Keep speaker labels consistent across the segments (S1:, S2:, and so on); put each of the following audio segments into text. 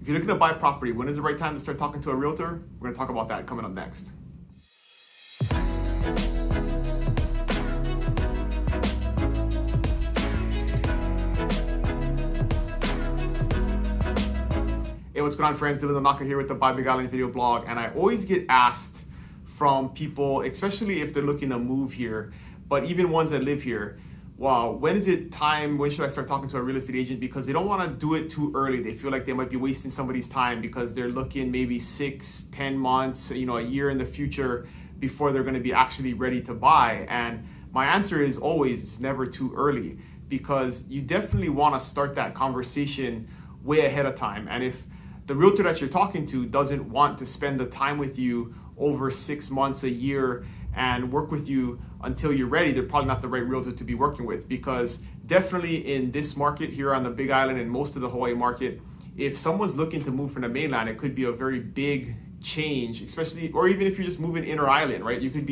S1: If you're looking to buy property, when is the right time to start talking to a realtor? We're going to talk about that coming up next. Hey, what's going on, friends? Dylan Donaka here with the Buy Big Island video blog, and I always get asked from people, especially if they're looking to move here, but even ones that live here, wow, when is it time, when should I start talking to a real estate agent? Because they don't want to do it too early. They feel like they might be wasting somebody's time because they're looking maybe 6-10 months, a year in the future before they're going to be actually ready to buy. And my answer is always, it's never too early, because you definitely want to start that conversation way ahead of time. And if the realtor that you're talking to doesn't want to spend the time with you over 6 months, a year, and work with you until you're ready, they're probably not the right realtor to be working with. Because definitely in this market here on the Big Island and most of the Hawaii market, if someone's looking to move from the mainland, it could be a very big change, especially, or even if you're just moving inner island, right? It could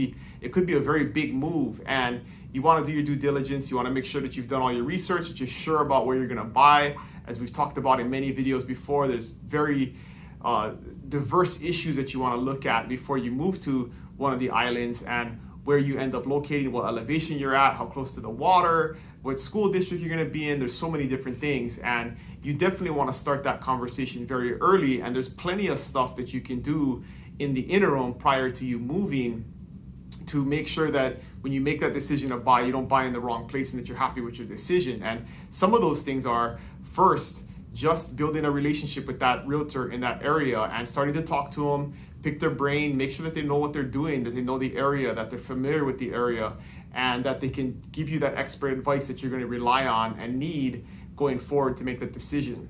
S1: be a very big move, and you want to do your due diligence. You want to make sure that you've done all your research, that you're sure about where you're going to buy. As we've talked about in many videos before, there's very diverse issues that you want to look at before you move to one of the islands, and where you end up locating, what elevation you're at, how close to the water, what school district you're going to be in. There's so many different things, and you definitely want to start that conversation very early. And there's plenty of stuff that you can do in the interim prior to you moving to make sure that when you make that decision to buy, you don't buy in the wrong place and that you're happy with your decision. And some of those things are, first, just building a relationship with that realtor in that area and starting to talk to them, pick their brain, make sure that they know what they're doing, that they know the area, that they're familiar with the area, and that they can give you that expert advice that you're going to rely on and need going forward to make that decision.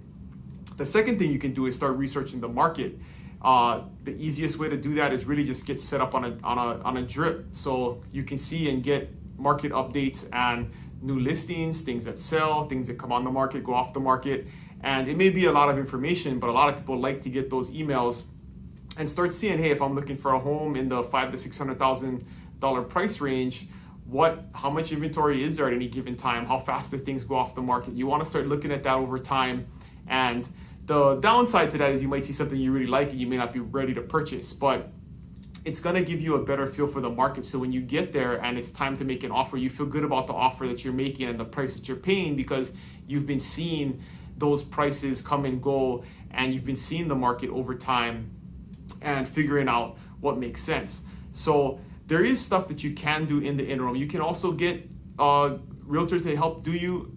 S1: The second thing you can do is start researching the market. The easiest way to do that is really just get set up on a drip, so you can see and get market updates and new listings, things that sell, things that come on the market, go off the market. And it may be a lot of information, but a lot of people like to get those emails and start seeing, hey, if I'm looking for a home in the $500,000 to $600,000 price range, how much inventory is there at any given time? How fast do things go off the market? You want to start looking at that over time. And the downside to that is you might see something you really like and you may not be ready to purchase, but it's going to give you a better feel for the market. So when you get there and it's time to make an offer, you feel good about the offer that you're making and the price that you're paying, because you've been seeing those prices come and go, and you've been seeing the market over time and figuring out what makes sense. So there is stuff that you can do in the interim. You can also get realtors to help do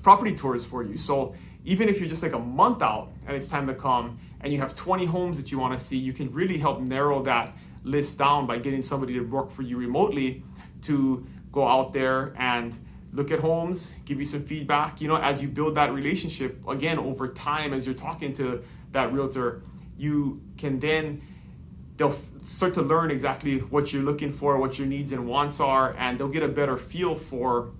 S1: property tours for you. So even if you're just like a month out and it's time to come and you have 20 homes that you want to see, you can really help narrow that list down by getting somebody to work for you remotely to go out there and look at homes, give you some feedback. As you build that relationship, again, over time, as you're talking to that realtor, you can they'll start to learn exactly what you're looking for, what your needs and wants are, and they'll get a better feel for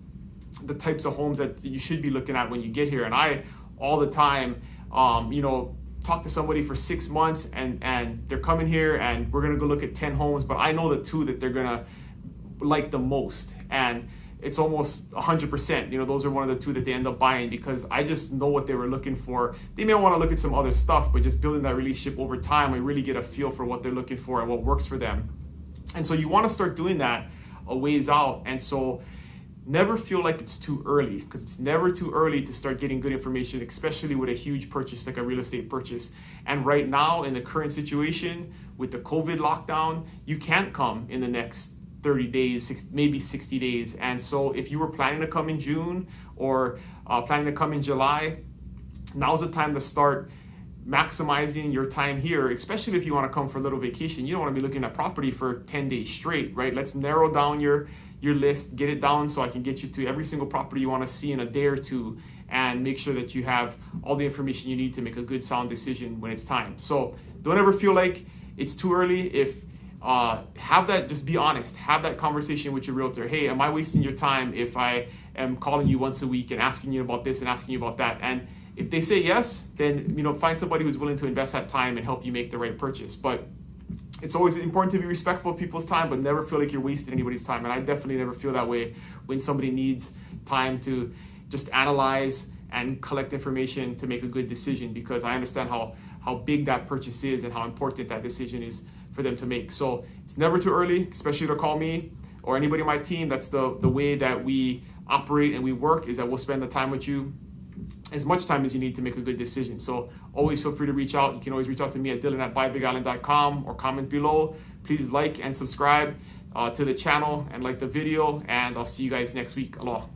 S1: the types of homes that you should be looking at when you get here. And I, all the time, talk to somebody for 6 months and they're coming here and we're gonna go look at 10 homes, but I know the 2 that they're gonna like the most. And it's almost 100%, those are one of the 2 that they end up buying, because I just know what they were looking for. They may want to look at some other stuff, but just building that relationship over time, I really get a feel for what they're looking for and what works for them. And so you want to start doing that a ways out. And so never feel like it's too early, because it's never too early to start getting good information, especially with a huge purchase like a real estate purchase. And right now, in the current situation with the COVID lockdown, you can't come in the next 30 days, maybe 60 days. And so if you were planning to come in June or planning to come in July, now's the time to start maximizing your time here, especially if you want to come for a little vacation. You don't want to be looking at property for 10 days straight, right? Let's narrow down your list, get it down so I can get you to every single property you want to see in a day or two, and make sure that you have all the information you need to make a good, sound decision when it's time. So don't ever feel like it's too early. If have that, just be honest, have that conversation with your realtor. Hey, am I wasting your time if I am calling you once a week and asking you about this and asking you about that? And if they say yes, then find somebody who's willing to invest that time and help you make the right purchase. But it's always important to be respectful of people's time, but never feel like you're wasting anybody's time. And I definitely never feel that way when somebody needs time to just analyze and collect information to make a good decision, because I understand how big that purchase is and how important that decision is for them to make. So it's never too early, especially to call me or anybody on my team. That's the way that we operate and we work, is that we'll spend the time with you, as much time as you need to make a good decision. So always feel free to reach out. You can always reach out to me at dylan@buybigisland.com or comment below. Please like and subscribe to the channel and like the video, and I'll see you guys next week. Aloha.